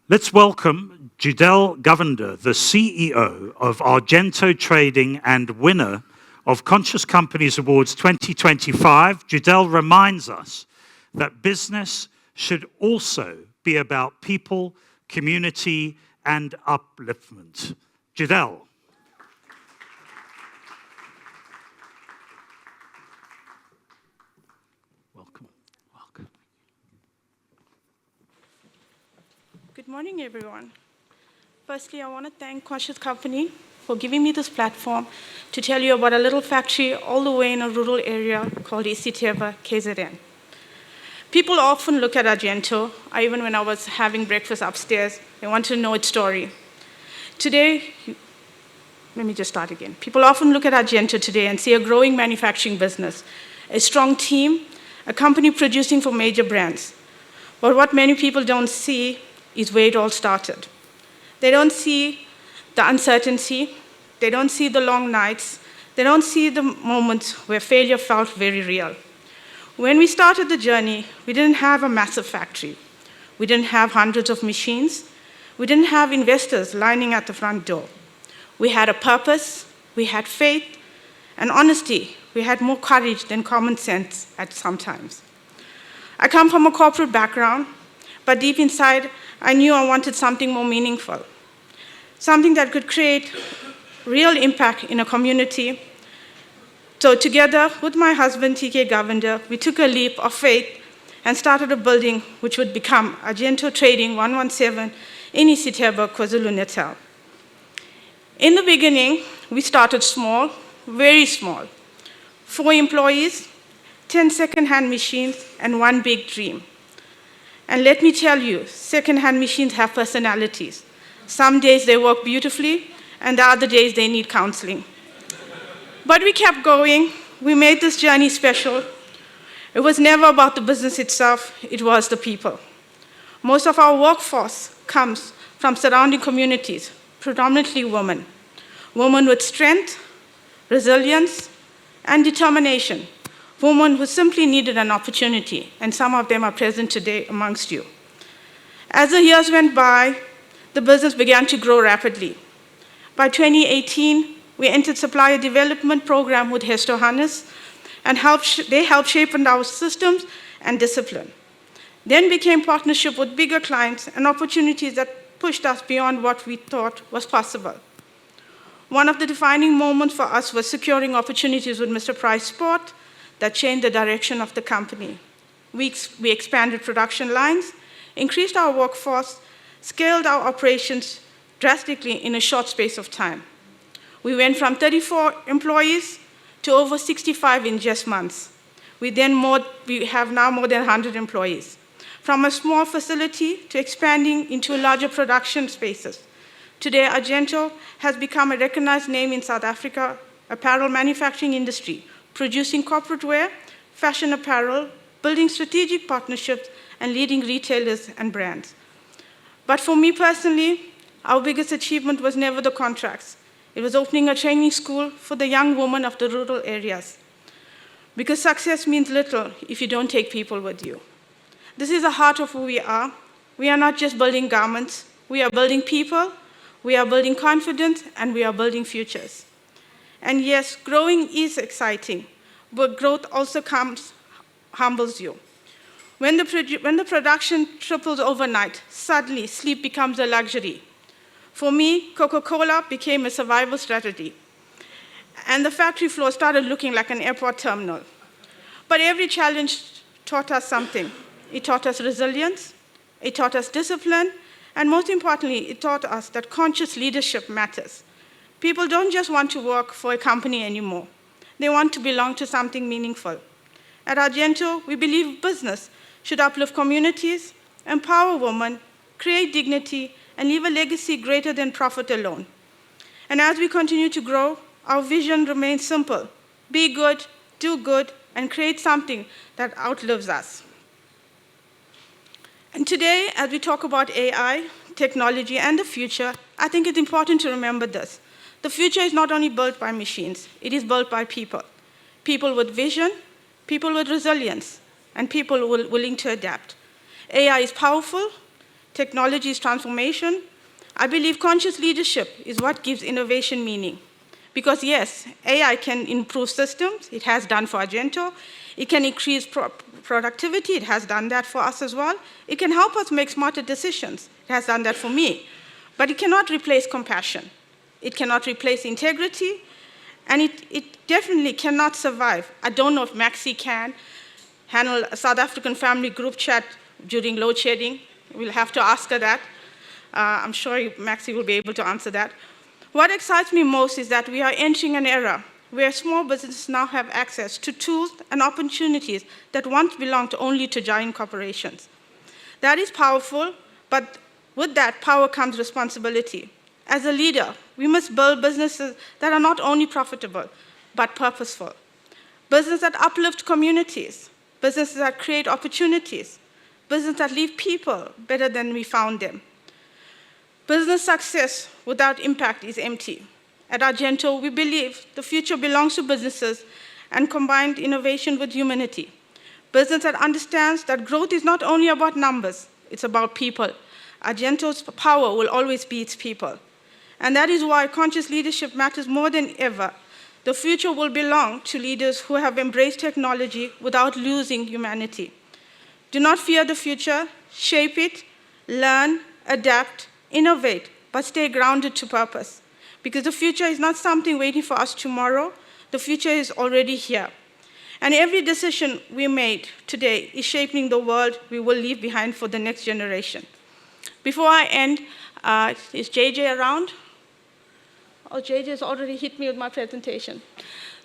Let's welcome Joudalle Govender, the CEO of Argento Trading and winner of Conscious Companies Awards 2025. Joudalle reminds us that business should also be about people, community, and upliftment. Joudalle. Welcome. Good morning, everyone. Firstly, I want to thank Conscious Company for giving me this platform to tell you about a little factory all the way in a rural area called Isiteba, KZN. People often look at Argento, even when I was having breakfast upstairs, they want to know its story. Today, let me just start again. People often look at Argento today and see a growing manufacturing business, a strong team, a company producing for major brands. But what many people don't see is where it all started. They don't see the uncertainty, they don't see the long nights, they don't see the moments where failure felt very real. When we started the journey, we didn't have a massive factory. We didn't have hundreds of machines. We didn't have investors lining at the front door. We had a purpose, we had faith, and honesty. We had more courage than common sense at some times. I come from a corporate background, but deep inside, I knew I wanted something more meaningful, something that could create real impact in a community. So together with my husband, Joudalle Govender, we took a leap of faith and started a building which would become Argento Trading 117 in Isiteba, KwaZulu-Natal. In the beginning, we started small, very small. 4 employees, 10 second-hand machines, and 1 big dream. And let me tell you, second-hand machines have personalities. Some days they work beautifully, and the other days they need counseling. But we kept going. We made this journey special. It was never about the business itself, it was the people. Most of our workforce comes from surrounding communities, predominantly women. Women with strength, resilience, and determination. Women who simply needed an opportunity, and some of them are present today amongst you. As the years went by, the business began to grow rapidly. By 2018, we entered supplier development program with Hesto Hannes, and they helped shape our systems and discipline. Then became partnership with bigger clients and opportunities that pushed us beyond what we thought was possible. One of the defining moments for us was securing opportunities with Mr. Price Sport that changed the direction of the company. We expanded production lines, increased our workforce, scaled our operations drastically in a short space of time. We went from 34 employees to over 65 in just months. We have now more than 100 employees. From a small facility to expanding into larger production spaces. Today, Argento has become a recognized name in South Africa apparel manufacturing industry, producing corporate wear, fashion apparel, building strategic partnerships, and leading retailers and brands. But for me personally, our biggest achievement was never the contracts. It was opening a training school for the young women of the rural areas. Because success means little if you don't take people with you. This is the heart of who we are. We are not just building garments. We are building people, we are building confidence, and we are building futures. And yes, growing is exciting, but growth also humbles you. When the production triples overnight, suddenly sleep becomes a luxury. For me, Coca-Cola became a survival strategy, and the factory floor started looking like an airport terminal. But every challenge taught us something. It taught us resilience, it taught us discipline, and most importantly, it taught us that conscious leadership matters. People don't just want to work for a company anymore. They want to belong to something meaningful. At Argento, we believe business should uplift communities, empower women, create dignity, and leave a legacy greater than profit alone. And as we continue to grow, our vision remains simple. Be good, do good, and create something that outlives us. And today, as we talk about AI, technology, and the future, I think it's important to remember this. The future is not only built by machines, it is built by people. People with vision, people with resilience, and people willing to adapt. AI is powerful, technology's transformation, I believe conscious leadership is what gives innovation meaning. Because yes, AI can improve systems. It has done for Argento. It can increase productivity. It has done that for us as well. It can help us make smarter decisions. It has done that for me. But it cannot replace compassion. It cannot replace integrity. And it definitely cannot survive. I don't know if Maxi can handle a South African family group chat during load shedding. We'll have to ask her that. I'm sure Maxi will be able to answer that. What excites me most is that we are entering an era where small businesses now have access to tools and opportunities that once belonged only to giant corporations. That is powerful, but with that power comes responsibility. As a leader, we must build businesses that are not only profitable, but purposeful. Businesses that uplift communities, businesses that create opportunities, businesses that leave people better than we found them. Business success without impact is empty. At Argento, we believe the future belongs to businesses and combined innovation with humanity. Business that understands that growth is not only about numbers, it's about people. Argento's power will always be its people. And that is why conscious leadership matters more than ever. The future will belong to leaders who have embraced technology without losing humanity. Do not fear the future, shape it, learn, adapt, innovate, but stay grounded to purpose. Because the future is not something waiting for us tomorrow. The future is already here. And every decision we made today is shaping the world we will leave behind for the next generation. Before I end, is JJ around? Oh, JJ has already hit me with my presentation.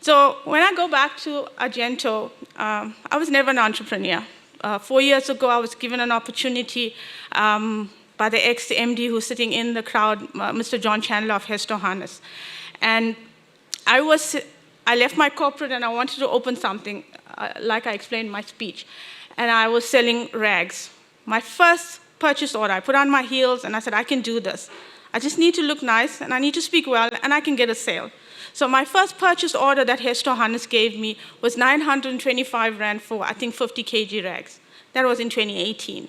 So when I go back to Argento, I was never an entrepreneur. 4 years ago, I was given an opportunity by the ex-MD who's sitting in the crowd, Mr. John Chandler of Hesto Harness. And I left my corporate and I wanted to open something, like I explained in my speech. And I was selling rags. My first purchase order, I put on my heels and I said, I can do this. I just need to look nice and I need to speak well and I can get a sale. So my first purchase order that Hesto Harness gave me was 925 Rand for, I think, 50 kg rags. That was in 2018.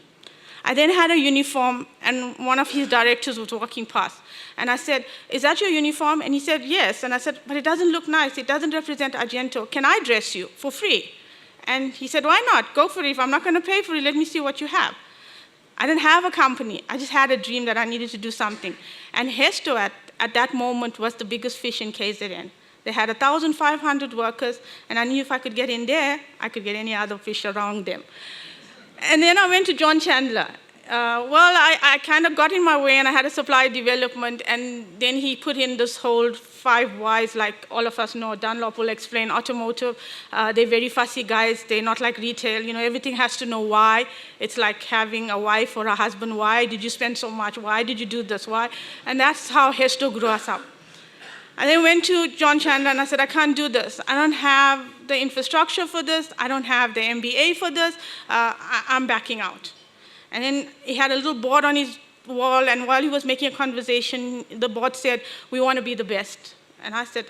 I then had a uniform, and one of his directors was walking past. And I said, is that your uniform? And he said, yes. And I said, but it doesn't look nice. It doesn't represent Argento. Can I dress you for free? And he said, why not? Go for it. If I'm not going to pay for it, let me see what you have. I didn't have a company. I just had a dream that I needed to do something. And Hesto at that moment was the biggest fish in KZN. They had 1,500 workers, and I knew if I could get in there, I could get any other fish around them. And then I went to John Chandler. I kind of got in my way, and I had a supply development, and then he put in this whole 5 whys, like all of us know. Dunlop will explain automotive. They're very fussy guys. They're not like retail. You know, everything has to know why. It's like having a wife or a husband. Why did you spend so much? Why did you do this? Why? And that's how Hesto grew us up. I then went to John Chandler and I said, I can't do this. I don't have the infrastructure for this. I don't have the MBA for this. I'm backing out. And then he had a little board on his wall, and while he was making a conversation, the board said, we want to be the best. And I said,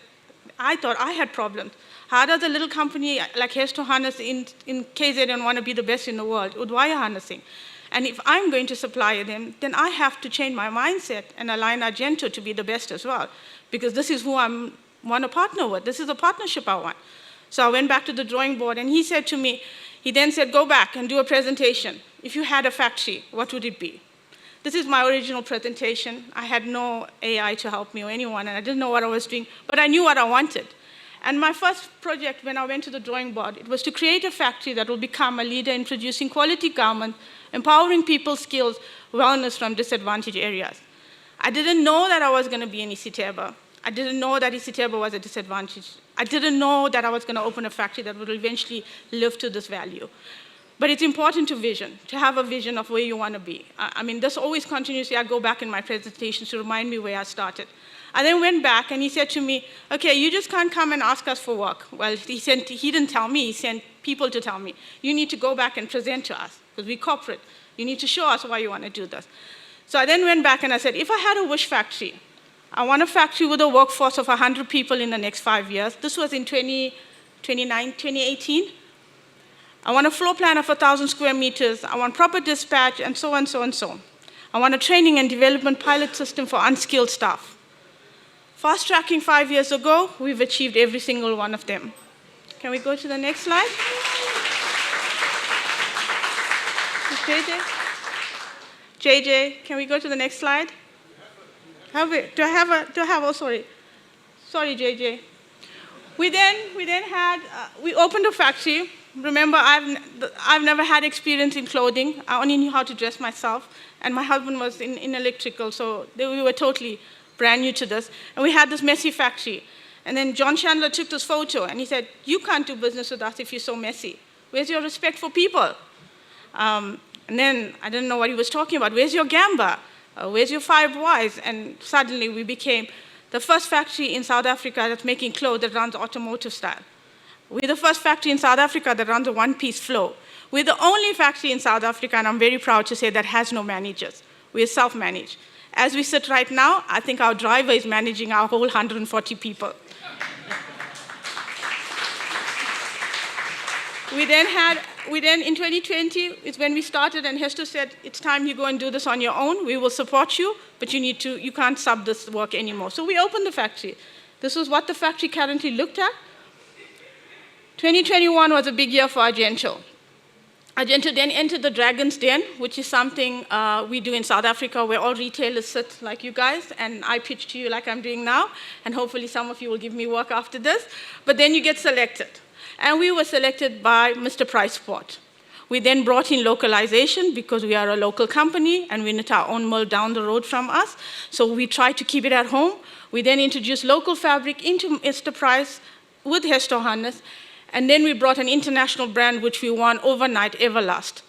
I thought I had problems. How does a little company like Hesto Harness in KZN want to be the best in the world with wire harnessing? And if I'm going to supply them, then I have to change my mindset and align Argento to be the best as well, because this is who I want to partner with. This is a partnership I want. So I went back to the drawing board, and he said to me, he then said, go back and do a presentation. If you had a factory, what would it be? This is my original presentation. I had no AI to help me or anyone, and I didn't know what I was doing, but I knew what I wanted. And my first project, when I went to the drawing board, it was to create a factory that will become a leader in producing quality garments, empowering people's skills, wellness from disadvantaged areas. I didn't know that I was going to be in Isiteba. I didn't know that Isiteba was a disadvantage. I didn't know that I was going to open a factory that would eventually live to this value. But it's important to have a vision of where you want to be. I mean, this always continuously, I go back in my presentations to remind me where I started. I then went back and he said to me, okay, you just can't come and ask us for work. Well, he didn't tell me, he sent people to tell me. You need to go back and present to us, because we're corporate. You need to show us why you want to do this. So I then went back and I said, if I had a wish factory, I want a factory with a workforce of 100 people in the next 5 years. This was in 2018. I want a floor plan of 1,000 square meters. I want proper dispatch, and so on, so on, so on. I want a training and development pilot system for unskilled staff. Fast tracking 5 years ago, we've achieved every single one of them. Can we go to the next slide? JJ, can we go to the next slide? Sorry, JJ. We opened a factory. Remember, I've never had experience in clothing. I only knew how to dress myself. And my husband was in electrical, so we were totally brand new to this. And we had this messy factory. And then John Chandler took this photo, and he said, "You can't do business with us if you're so messy. Where's your respect for people?" And then I didn't know what he was talking about. Where's your Gamba? Where's your 5 Whys? And suddenly we became the first factory in South Africa that's making clothes that runs automotive style. We're the first factory in South Africa that runs a one-piece flow. We're the only factory in South Africa, and I'm very proud to say, that has no managers. We're self-managed. As we sit right now, I think our driver is managing our whole 140 people. We then in 2020 is when we started, and Hesto said, "It's time you go and do this on your own. We will support you, but you can't sub this work anymore." So we opened the factory. This was what the factory currently looked at. 2021 was a big year for Argento. Argento then entered the Dragon's Den, which is something we do in South Africa, where all retailers sit like you guys, and I pitch to you like I'm doing now, and hopefully some of you will give me work after this. But then you get selected. And we were selected by Mr. Price Sport. We then brought in localization because we are a local company and we need our own mill down the road from us. So we tried to keep it at home. We then introduced local fabric into Mr. Price with Hesto harness. And then we brought an international brand which we won overnight, Everlast.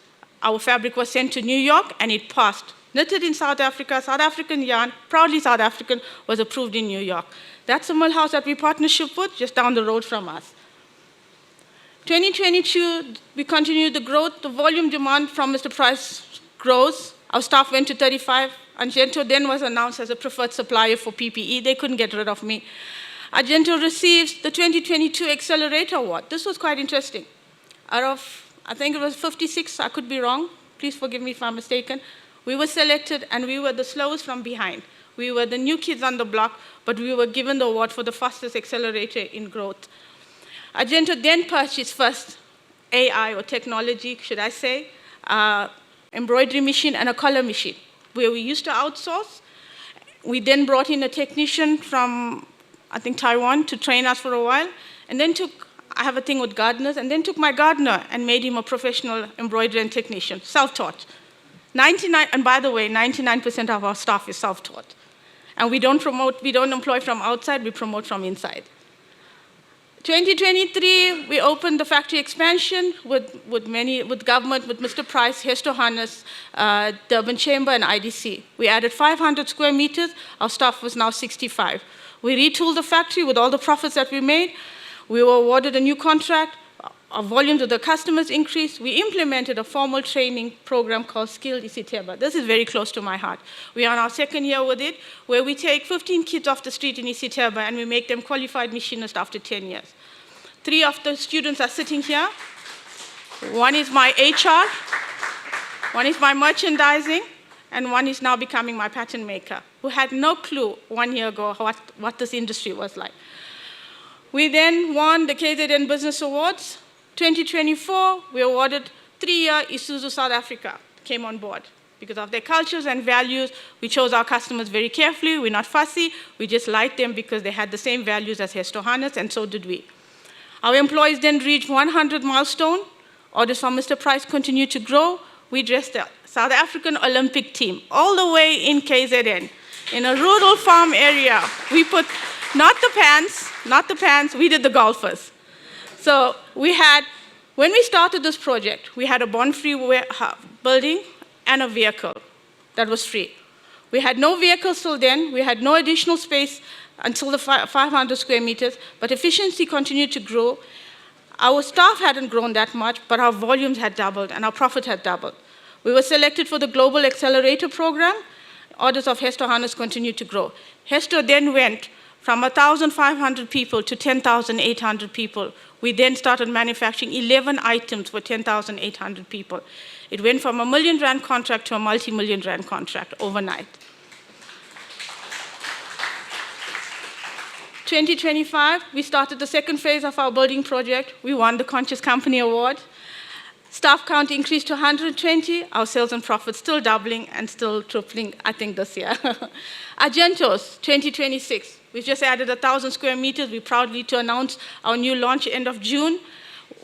Our fabric was sent to New York and it passed. Knitted in South Africa, South African yarn, proudly South African, was approved in New York. That's a mill house that we partnership with just down the road from us. 2022, we continued the growth. The volume demand from Mr. Price grows. Our staff went to 35. Argento then was announced as a preferred supplier for PPE. They couldn't get rid of me. Argento receives the 2022 Accelerator Award. This was quite interesting. Out of, I think it was 56, I could be wrong. Please forgive me if I'm mistaken. We were selected, and we were the slowest from behind. We were the new kids on the block, but we were given the award for the fastest accelerator in growth. Argento then purchased first AI, or technology, should I say, embroidery machine and a color machine, where we used to outsource. We then brought in a technician from, I think, Taiwan to train us for a while, and then I have a thing with gardeners, and then took my gardener and made him a professional embroiderer and technician, self-taught. 99, and by the way, 99% of our staff is self-taught. And we don't employ from outside, we promote from inside. 2023, we opened the factory expansion with government, with Mr. Price, Hesto Harness, Durban Chamber, and IDC. We added 500 square meters. Our staff was now 65. We retooled the factory with all the profits that we made. We were awarded a new contract. Our volumes of the customers increased. We implemented a formal training program called Skilled Isitheba. This is very close to my heart. We are on our second year with it, where we take 15 kids off the street in Isitheba and we make them qualified machinists after 10 years. 3 of the students are sitting here. One is my HR, one is my merchandising, and one is now becoming my pattern maker, who had no clue 1 year ago what this industry was like. We then won the KZN Business Awards. 2024, we awarded 3-year Isuzu South Africa came on board. Because of their cultures and values, we chose our customers very carefully. We're not fussy. We just liked them because they had the same values as Hesto Harness, and so did we. Our employees then reached 100 milestone. Orders from Mr. Price continued to grow. We dressed the South African Olympic team all the way in KZN, in a rural farm area. We put not the pants, we did the golfers. So when we started this project, we had a bond-free building and a vehicle that was free. We had no vehicles till then. We had no additional space until the 500 square meters, but efficiency continued to grow. Our staff hadn't grown that much, but our volumes had doubled and our profit had doubled. We were selected for the Global Accelerator Program. Orders of Hesto Harness continued to grow. Hesto then went from 1,500 people to 10,800 people We then started manufacturing 11 items for 10,800 people. It went from a R1 million contract to a multi-million rand contract overnight. 2025, we started the second phase of our building project. We won the Conscious Company Award. Staff count increased to 120. Our sales and profits still doubling and still tripling, I think, this year. Argentos, 2026. We've just added 1,000 square meters. We're proudly to announce our new launch end of June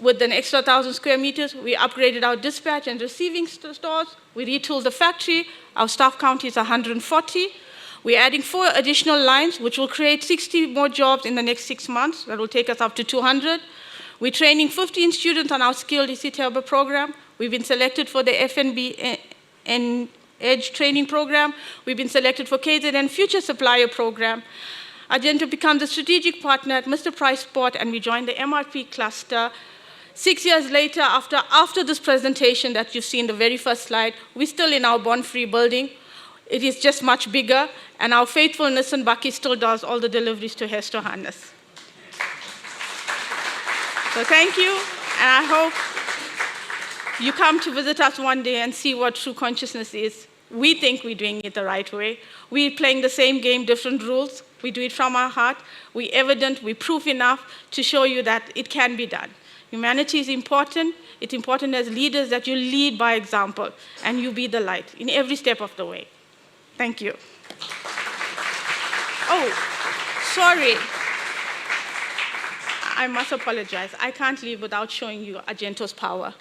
with an extra 1,000 square meters. We upgraded our dispatch and receiving stores. We retooled the factory. Our staff count is 140. We're adding 4 additional lines, which will create 60 more jobs in the next 6 months. That will take us up to 200. We're training 15 students on our skilled ECTERBA program. We've been selected for the FNB and Edge training program. We've been selected for KZN Future Supplier program. Argento becomes a strategic partner at Mr. Price Sport, and we joined the MRP cluster. 6 years later, after this presentation that you've seen, the very first slide, we're still in our bond-free building. It is just much bigger, and our faithful Nissan Bucky still does all the deliveries to Hester Hannes. So thank you, and I hope you come to visit us one day and see what true consciousness is. We think we're doing it the right way. We're playing the same game, different rules. We do it from our heart. We're evident, we're proof enough to show you that it can be done. Humanity is important. It's important as leaders that you lead by example and you be the light in every step of the way. Thank you. Oh, sorry. I must apologize. I can't leave without showing you Argento's power.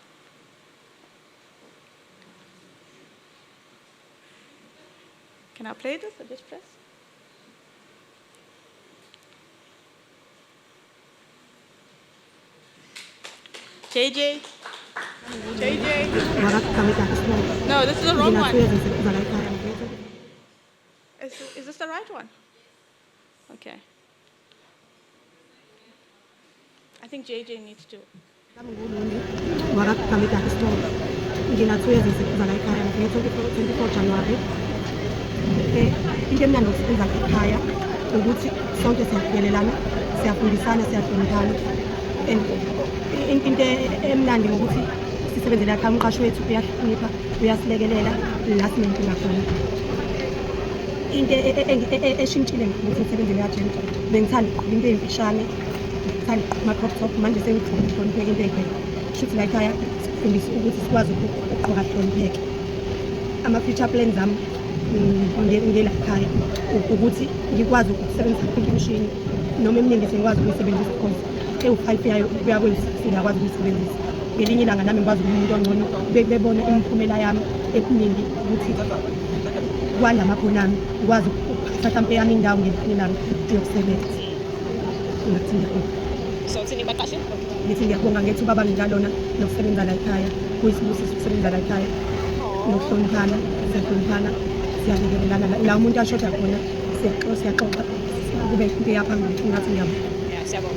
Can I play this or just press? JJ? JJ? No, this is the wrong one. Is this the right one? Okay. I think JJ needs to. Into emnandi ngokusebenza ekhaya ukuthi sonke siyaphelelana, siyafundisana, siyahloniphana. And into emnandi ngokuthi sisebenzela ekhaya, umqashi wethu uyahlonipha, uyasilekelela la sinenkinga khona. Into eshintshile ngokuthi ngisebenzele e-Argento, bengithanda ukuqhuba into eyimfishane, ngithanda ukuqhuba ama-crop top, manje sengithanda ukuhlonipheka into ey'khona. Kusho ukuthi la ekhaya sifundisa ukuthi sikwazi ukuqhuba sihlonipheke. Ama-future plans ami ngela ekhaya ukuthi ngikwazi ukusebenzisa yonke imishini noma eminingi sengikwazi ukuyisebenzisa because ewu-5 yayo kuya singakwazi ukuyisebenzisa. Ngelinye ilanga nami ngikwazi ukuba umuntu ongcono bebone imiphumela yami ekuningi ukuthi kwanda amakhono ami ngikwazi ukuphatha mhlawumpe yami indawo ngelinye ilanga yokusebenza. Ngingathinda So uthini baqashe? ngithi ngiyabonga ngethuba abangikalona nokusebenza la ekhaya, kuyisibusiso ukusebenza la ekhaya nokuhloniphana, siyahloniphana, siyalekelelana. La umuntu ashoda khona siyaxoxa kube into yaphambili ngathi ngiyabonga. Yeah, siyabonga.